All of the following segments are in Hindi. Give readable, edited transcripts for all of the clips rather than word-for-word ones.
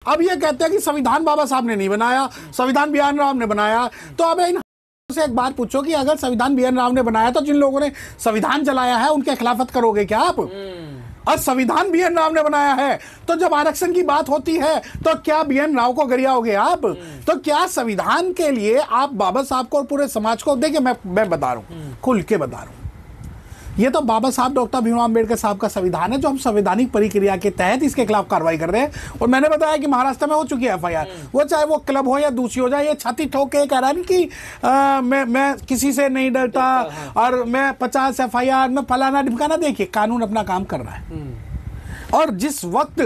अब ये कहते हैं कि संविधान बाबा साहब ने नहीं बनाया, संविधान बी एन राव ने बनाया। तो अब इन से एक बात पूछो कि अगर संविधान बी एन राव ने बनाया तो जिन लोगों ने संविधान चलाया है उनके खिलाफत करोगे क्या आप? और संविधान बी एन राव ने बनाया है तो जब आरक्षण की बात होती है तो क्या बी एन राव को गरियाओगे आप? तो क्या संविधान के लिए आप बाबा साहब को और पूरे समाज को, देखिए मैं बता रहा हूं, खुल के बता रहा हूं, ये तो बाबा साहब डॉक्टर भीमराव अम्बेडकर साहब का संविधान है जो हम संवैधानिक प्रक्रिया के तहत इसके खिलाफ कार्रवाई कर रहे हैं। और मैंने बताया कि महाराष्ट्र में हो चुकी है एफआईआर, वो चाहे वो क्लब हो या दूसरी हो जाए, ये छाती ठोक के कह रहा है कि मैं किसी से नहीं डरता और मैं 50 एफआईआर में फलाना ढिमकाना। देखिए कानून अपना काम कर रहा है और जिस वक्त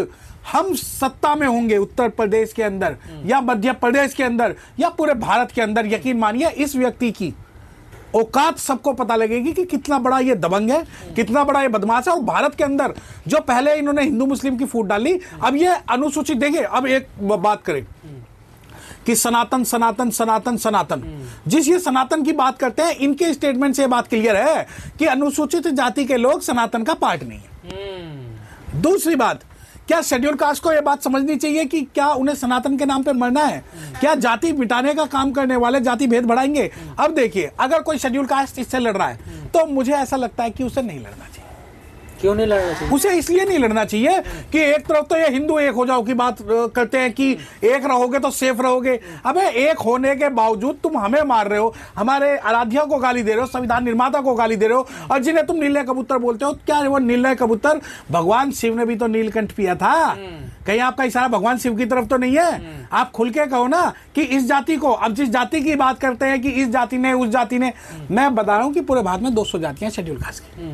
हम सत्ता में होंगे उत्तर प्रदेश के अंदर या मध्य प्रदेश के अंदर या पूरे भारत के अंदर, यकीन मानिए इस व्यक्ति की औकात सबको पता लगेगी कि कितना बड़ा ये दबंग है, कितना बड़ा ये बदमाश है। और भारत के अंदर जो पहले इन्होंने हिंदू मुस्लिम की फूट डाली, अब ये अनुसूचित, देखिए अब एक बात करें कि सनातन सनातन सनातन सनातन, जिस ये सनातन की बात करते हैं इनके स्टेटमेंट से बात क्लियर है कि अनुसूचित जाति के लोग सनातन का पार्ट नहीं है। दूसरी बात, क्या शेड्यूल कास्ट को यह बात समझनी चाहिए कि क्या उन्हें सनातन के नाम पे मरना है? क्या जाति मिटाने का काम करने वाले जाति भेद बढ़ाएंगे? अब देखिए अगर कोई शेड्यूल कास्ट इससे लड़ रहा है तो मुझे ऐसा लगता है कि उसे नहीं लड़ना चाहिए। क्यों नहीं लड़ना चाहिए? उसे इसलिए नहीं लड़ना चाहिए कि एक तरफ तो ये हिंदू एक हो जाओ की बात करते हैं कि एक रहोगे तो सेफ रहोगे। अबे एक होने के बावजूद तुम हमें मार रहे हो, हमारे आराध्या को गाली दे रहे हो, संविधान निर्माता को गाली दे रहे हो, और जिन्हें तुम नीले कबूतर बोलते हो, क्या वो नीले कबूतर भगवान शिव ने भी तो नीलकंठ पिया था? कहीं आपका इशारा भगवान शिव की तरफ तो नहीं है? आप खुल के कहो ना कि इस जाति को, अब जिस जाति की बात करते हैं कि इस जाति ने उस जाति ने, मैं बता रहा हूं कि पूरे भारत में 200 जातियां शेड्यूल कास्ट की,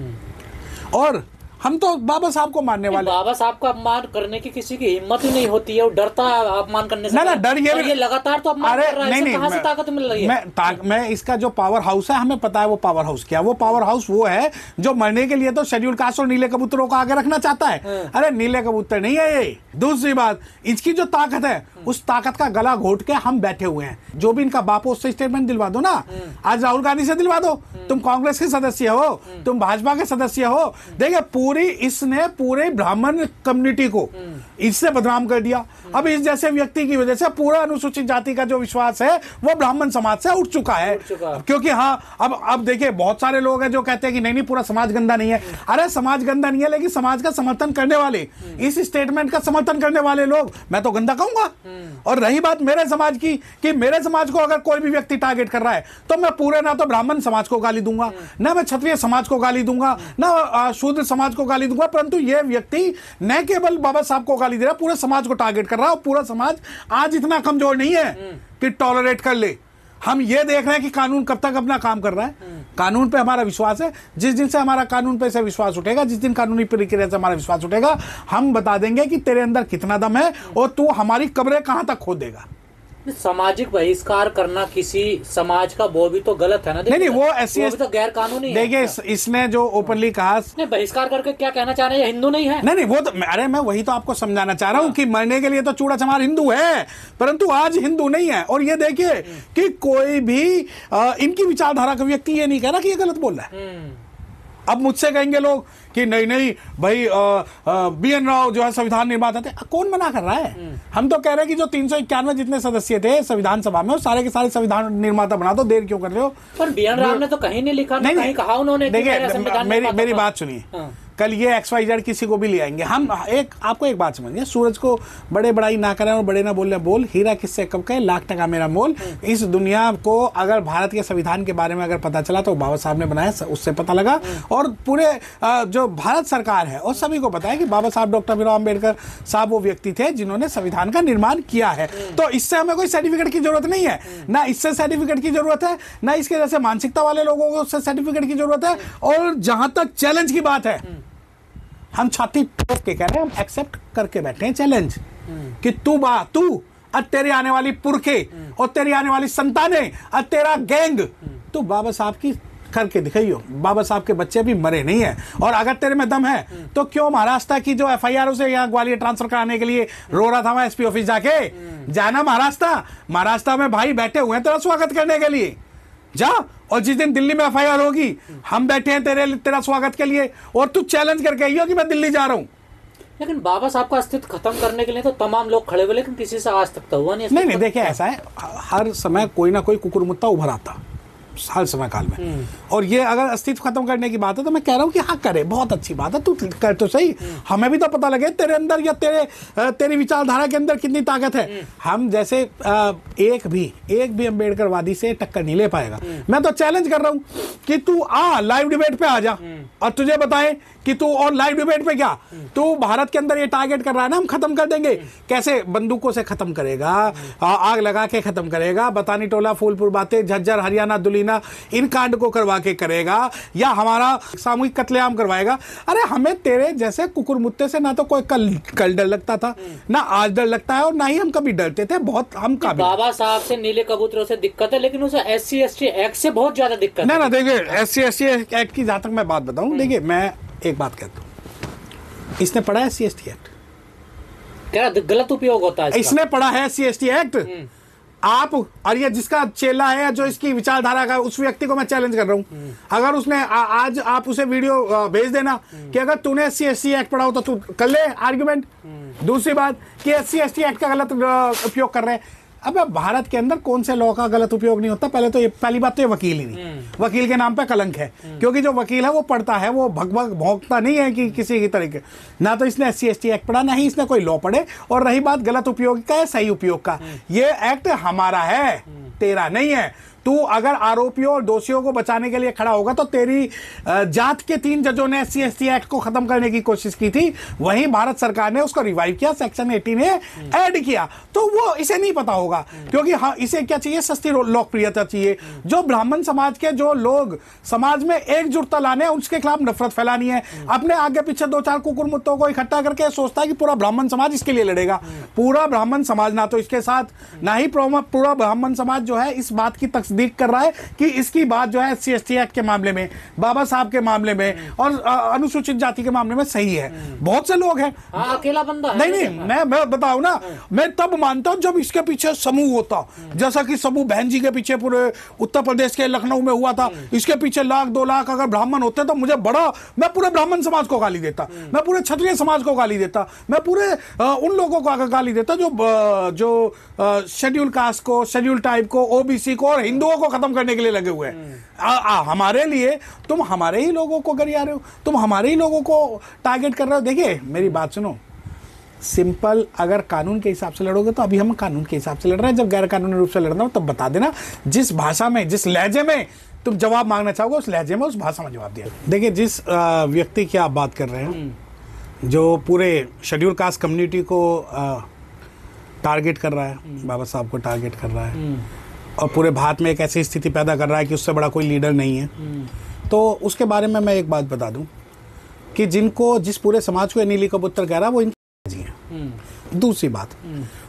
और हम तो बाबा साहब को मानने वाले। बाबा साहब का अपमान करने की किसी की हिम्मत ही नहीं होती है, वो डरता है अपमान करने से। ना डर ये लगातार तो अपमान कर रहा है, नहीं, कहां से ताकत मिल रही है? मैं इसका जो पावर हाउस है, हमें पता है वो पावर हाउस क्या, वो पावर हाउस वो है जो मरने के लिए तो शेड्यूल कास्ट और नीले कबूतरों को आगे रखना चाहता है। अरे नीले कबूतर नहीं है ये। दूसरी बात, इसकी जो ताकत है उस ताकत का गला घोट के हम बैठे हुए हैं। जो भी इनका बाप हो उससे स्टेटमेंट दिलवा दो ना, आज राहुल गांधी से दिलवा दो। तुम कांग्रेस के सदस्य हो, तुम भाजपा के सदस्य हो। देखिए पूरी इसने पूरे ब्राह्मण कम्युनिटी को इससे बदनाम कर दिया। अब इस जैसे व्यक्ति की वजह से पूरा अनुसूचित जाति का जो विश्वास है वो ब्राह्मण समाज से उठ चुका है। क्योंकि हाँ, अब देखिए बहुत सारे लोग हैं जो कहते हैं कि नहीं पूरा समाज गंदा नहीं है। अरे समाज गंदा नहीं है, लेकिन समाज का समर्थन करने वाले, इस स्टेटमेंट का समर्थन करने वाले लोग मैं तो गंदा कहूंगा। और रही बात मेरे समाज की, कि मेरे समाज को अगर कोई भी व्यक्ति टारगेट कर रहा है तो मैं पूरे ना तो ब्राह्मण समाज को गाली दूंगा, ना मैं क्षत्रिय समाज को गाली दूंगा, ना शूद्र समाज को गाली दूंगा, परंतु यह व्यक्ति न केवल बाबा साहब को गाली दे रहा, पूरे समाज को टारगेट कर रहा है। और पूरा समाज आज इतना कमजोर नहीं है कि टॉलरेट कर ले। हम ये देख रहे हैं कि कानून कब तक अपना काम कर रहा है। कानून पे हमारा विश्वास है। जिस दिन से हमारा कानून पे से विश्वास उठेगा, जिस दिन कानूनी प्रक्रिया से हमारा विश्वास उठेगा, हम बता देंगे कि तेरे अंदर कितना दम है और तू हमारी कब्रें कहां तक खोद देगा। सामाजिक बहिष्कार करना किसी समाज का वो भी तो गलत है ना? नहीं वो ऐसी वो भी तो गैर कानूनी है। देखिए इसने जो ओपनली कहा, बहिष्कार करके क्या कहना चाह रहे हैं? हिंदू नहीं है? नहीं वो तो, अरे मैं वही तो आपको समझाना चाह रहा हूँ कि मरने के लिए तो चूड़ा चमार हिंदू है, परंतु आज हिंदू नहीं है। और ये देखिए कि कोई भी इनकी विचारधारा का व्यक्ति ये नहीं कह रहा कि ये गलत बोल रहा है। अब मुझसे कहेंगे लोग कि नहीं भाई बी एन राव जो है संविधान निर्माता थे। कौन मना कर रहा है? हम तो कह रहे हैं कि जो 391 जितने सदस्य थे संविधान सभा में, सारे के सारे संविधान निर्माता बना दो। देर क्यों कर रहे हो? पर बी एन राव ने तो कहीं नहीं लिखा, नहीं कहा उन्होंने। देखिए मेरी बात सुनिए, कल ये XYZ किसी को भी ले आएंगे। हम आपको एक बात समझिए, सूरज को बड़े बड़ाई ना करें और बड़े ना बोलने बोल, हीरा किससे कब कहे, लाख टका मेरा मोल। इस दुनिया को अगर भारत के संविधान के बारे में अगर पता चला तो बाबा साहब ने बनाया, उससे पता लगा। और पूरे जो भारत सरकार है और सभी को पता है कि बाबा साहब डॉक्टर भीमराव अम्बेडकर साहब वो व्यक्ति थे जिन्होंने संविधान का निर्माण किया है। तो इससे हमें कोई सर्टिफिकेट की जरूरत नहीं है, ना इससे सर्टिफिकेट की जरूरत है, ना इसके जैसे मानसिकता वाले लोगों को उससे सर्टिफिकेट की जरूरत है। और जहां तक चैलेंज की बात है, हम छाती ठोक के कह रहे हैं, हम एक्सेप्ट करके बैठे हैं चैलेंज कि तू और तेरी आने वाली पुरखे और तेरी आने वाली संतानें और तेरा गैंग तू बाबा साहब की करके दिखाइयो। बाबा साहब के बच्चे भी मरे नहीं है। और अगर तेरे में दम है तो क्यों महाराष्ट्र की जो FIR से यहाँ ग्वालियर ट्रांसफर कराने के लिए रो रहा था वहां SP ऑफिस जाके? जाना महाराष्ट्र में भाई बैठे हुए हैं तेरा स्वागत करने के लिए, जा। और जिस दिन दिल्ली में FIR होगी हम बैठे हैं तेरा स्वागत के लिए, और तू चैलेंज करके आइयो कि मैं दिल्ली जा रहा हूं। लेकिन बाबा साहब का अस्तित्व खत्म करने के लिए तो तमाम लोग खड़े हुए, लेकिन किसी से आज तक तो हुआ नहीं। नहीं, देखिए ऐसा है, हर समय कोई ना कोई कुकुरमुत्ता उभर आता हर समय काल में, और ये अगर अस्तित्व खत्म करने की बात है तो मैं कह रहा हूँ कि हाँ करे, बहुत अच्छी बात है, तू कर तो सही, हमें भी तो पता लगे तेरे अंदर या तेरी विचारधारा के अंदर कितनी ताकत है। हम जैसे एक भी अम्बेडकरवादी से टक्कर नहीं ले पाएगा। मैं तो चैलेंज कर रहा हूँ कि तू आ लाइव डिबेट पे आ जा और तुझे बताए कि तू, और लाइव डिबेट पे क्या तू भारत के अंदर ये टारगेट कर रहा है ना हम खत्म कर देंगे, कैसे बंदूकों से खत्म करेगा, आग लगा के खत्म करेगा, बतानी टोला फूलपुर बातें झज्जर हरियाणा दुलीना इन कांड को करवा के करेगा, या हमारा सामूहिक कत्लेआम करवाएगा। अरे हमें तेरे जैसे कुकुर मुत्ते से ना तो कोई कल डर लगता था, ना आज डर लगता है, और ना ही हम कभी डरते थे। बहुत हम काबिल। बाबा साहब से नीले कबूतरों से दिक्कत है, लेकिन उसे SC/ST एक्ट से बहुत ज्यादा दिक्कत है। ना देखिए SC/ST एक्ट की जहां तक मैं बात बताऊं, देखिए मैं एक बात कहता हूं, इसने पढ़ा है SC/ST एक्ट, क्या गलत उपयोग होता है इसका? इसने पढ़ा है SC/ST एक्ट। आप और ये जिसका चेला है जो इसकी विचारधारा का, उस व्यक्ति को मैं चैलेंज कर रहा हूं, अगर उसने आज आप उसे वीडियो भेज देना कि अगर तूने SC/ST एक्ट पढ़ा हो तो तू कर ले आर्ग्यूमेंट। दूसरी बात कि SC/ST एक्ट का गलत उपयोग कर रहे हैं। अब भारत के अंदर कौन से लॉ का गलत उपयोग नहीं होता? पहली बात तो ये वकील ही नहीं, वकील के नाम पे कलंक है, क्योंकि जो वकील है वो पढ़ता है, वो भगभग भौंकता नहीं है कि किसी की तरीके। ना तो इसने SC/ST एक्ट पढ़ा, ना ही इसने कोई लॉ पढ़े, और रही बात गलत उपयोग का या सही उपयोग का, ये एक्ट हमारा है, तेरा नहीं है। तू अगर आरोपियों और दोषियों को बचाने के लिए खड़ा होगा तो तेरी जात के 3 जजों ने SC/ST एक्ट को खत्म करने की कोशिश की थी, वहीं भारत सरकार ने उसको रिवाइव किया, सेक्शन 80 ने ऐड किया, तो वो इसे नहीं पता होगा, क्योंकि हाँ इसे क्या चाहिए? सस्ती लोकप्रियता चाहिए। जो ब्राह्मण समाज के जो लोग समाज में एकजुटता लाने, उसके खिलाफ नफरत फैलानी है, अपने आगे पीछे 2-4 कुकुरमुत्तों को इकट्ठा करके सोचता है कि पूरा ब्राह्मण समाज इसके लिए लड़ेगा। पूरा ब्राह्मण समाज ना तो इसके साथ, ना ही पूरा ब्राह्मण समाज जो है इस बात की तस्दीक कर रहा है कि इसकी बात जो है SC/ST एक्ट के मामले में, बाबा साहब के मामले में और अनुसूचित जाति के मामले में सही है। बहुत से लोग हैं, अकेला बंदा है। नहीं, मैं बताऊं ना, मैं तब मानता हूं जब इसके पीछे समूह होता, जैसा कि समूह बहन जी के पीछे पूरे उत्तर प्रदेश के लखनऊ में हुआ था। इसके पीछे 1-2 लाख अगर ब्राह्मण होते तो मुझे मैं पूरे ब्राह्मण समाज को गाली देता, मैं पूरे क्षत्रिय समाज को गाली देता, मैं पूरे उन लोगों को गाली देता जो शेड्यूल कास्ट को, शेड्यूल टाइप को, OBC को और हिंदुओं को खत्म करने के लिए लगे हुए हैं। हमारे लिए तुम हमारे ही लोगों को गरिया रहे हो, तुम हमारे ही लोगों को टारगेट कर रहे हो। देखिए मेरी बात सुनो, सिंपल, अगर कानून के हिसाब से लड़ोगे तो अभी हम कानून के हिसाब से लड़ रहे हैं, जब गैर कानूनी रूप से लड़ना हो तब बता देना, जिस भाषा में, जिस लहजे में तुम जवाब मांगना चाहोगे उस लहजे में, उस भाषा में जवाब दिया। देखिए जिस व्यक्ति की आप बात कर रहे हैं, जो पूरे शेड्यूल कास्ट कम्युनिटी को टारगेट कर रहा है, बाबा साहब को टारगेट कर रहा है, और पूरे भारत में एक ऐसी स्थिति पैदा कर रहा है कि उससे बड़ा कोई लीडर नहीं है, तो उसके बारे में मैं एक बात बता दूं कि जिस पूरे समाज को नीली कबूतर कह रहा है वो इनके जी हैं। दूसरी बात,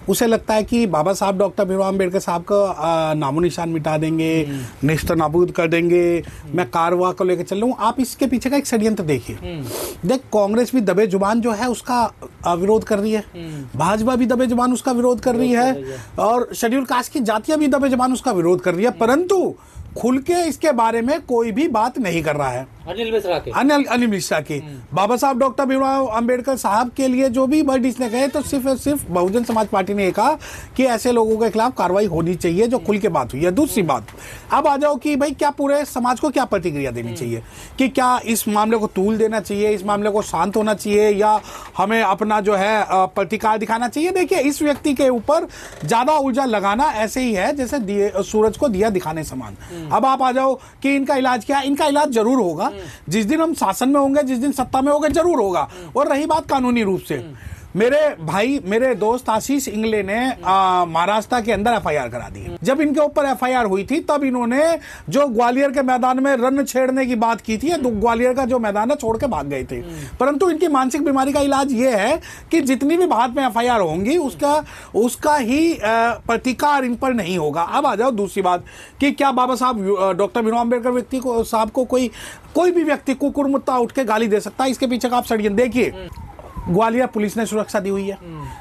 उसे लगता है कि बाबा साहब डॉक्टर भीमराव अम्बेडकर साहब का नामो निशान मिटा देंगे, नेस्त नाबूद कर देंगे, मैं कारवा को लेकर चल रहा हूँ। आप इसके पीछे का एक षड्यंत्र देखिए। देख, कांग्रेस भी दबे जुबान जो है उसका विरोध कर रही है, भाजपा भी दबे जुबान उसका विरोध कर रही है, और शेड्यूल कास्ट की जातियां भी दबे जुबान उसका विरोध कर रही है, परंतु खुल के इसके बारे में कोई भी बात नहीं कर रहा है। अनिल मिश्रा के बाबा साहब डॉक्टर भीमराव अंबेडकर साहब के लिए जो भी वर्ड इसने कहे, तो सिर्फ बहुजन समाज पार्टी ने कहा कि ऐसे लोगों के खिलाफ कार्रवाई होनी चाहिए जो खुल के बात हुई है। दूसरी बात, अब आ जाओ कि भाई क्या पूरे समाज को क्या प्रतिक्रिया देनी चाहिए, कि क्या इस मामले को तूल देना चाहिए, इस मामले को शांत होना चाहिए, या हमें अपना जो है प्रतिकार दिखाना चाहिए। देखिए, इस व्यक्ति के ऊपर ज्यादा ऊर्जा लगाना ऐसे ही है जैसे सूरज को दिया दिखाने समान। अब आप आ जाओ कि इनका इलाज क्या है, इनका इलाज जरूर होगा, जिस दिन हम शासन में होंगे, जिस दिन सत्ता में होंगे, जरूर होगा। और रही बात कानूनी रूप से, मेरे दोस्त आशीष इंगले ने महाराष्ट्र के अंदर FIR करा दी। जब इनके ऊपर FIR हुई थी तब इन्होंने जो ग्वालियर के मैदान में रन छेड़ने की बात की थी, ग्वालियर का जो मैदान है छोड़ के भाग गए थे। परंतु इनकी मानसिक बीमारी का इलाज ये है कि जितनी भी भारत में FIR होंगी उसका ही प्रतिकार इन पर नहीं होगा। अब आ जाओ दूसरी बात कि क्या बाबा साहब डॉक्टर भीमराव अम्बेडकर व्यक्ति को साहब को कोई भी व्यक्ति कुकुरमुत्ता उठ के गाली दे सकता है? इसके पीछे का आप षड्यंत्र देखिए। ग्वालियर पुलिस ने सुरक्षा दी हुई है,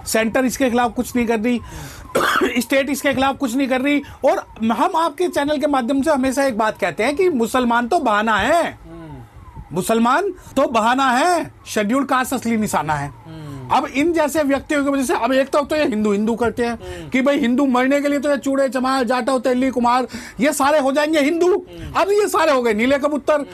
सेंटर इसके खिलाफ कुछ नहीं कर रही, स्टेट इसके खिलाफ कुछ नहीं कर रही, और हम आपके चैनल के माध्यम से हमेशा एक बात कहते हैं कि मुसलमान तो बहाना है, मुसलमान तो बहाना है, शेड्यूल कास्ट असली निशाना है। अब इन जैसे व्यक्तियों की वजह से अब एक तो ये हिंदू हिंदू करते हैं कि भाई हिंदू मरने के लिए तो ये चूड़े चमार जाटव तेली कुमार ये सारे हो जाएंगे हिंदू। अब ये सारे हो गए नीले कबूतर।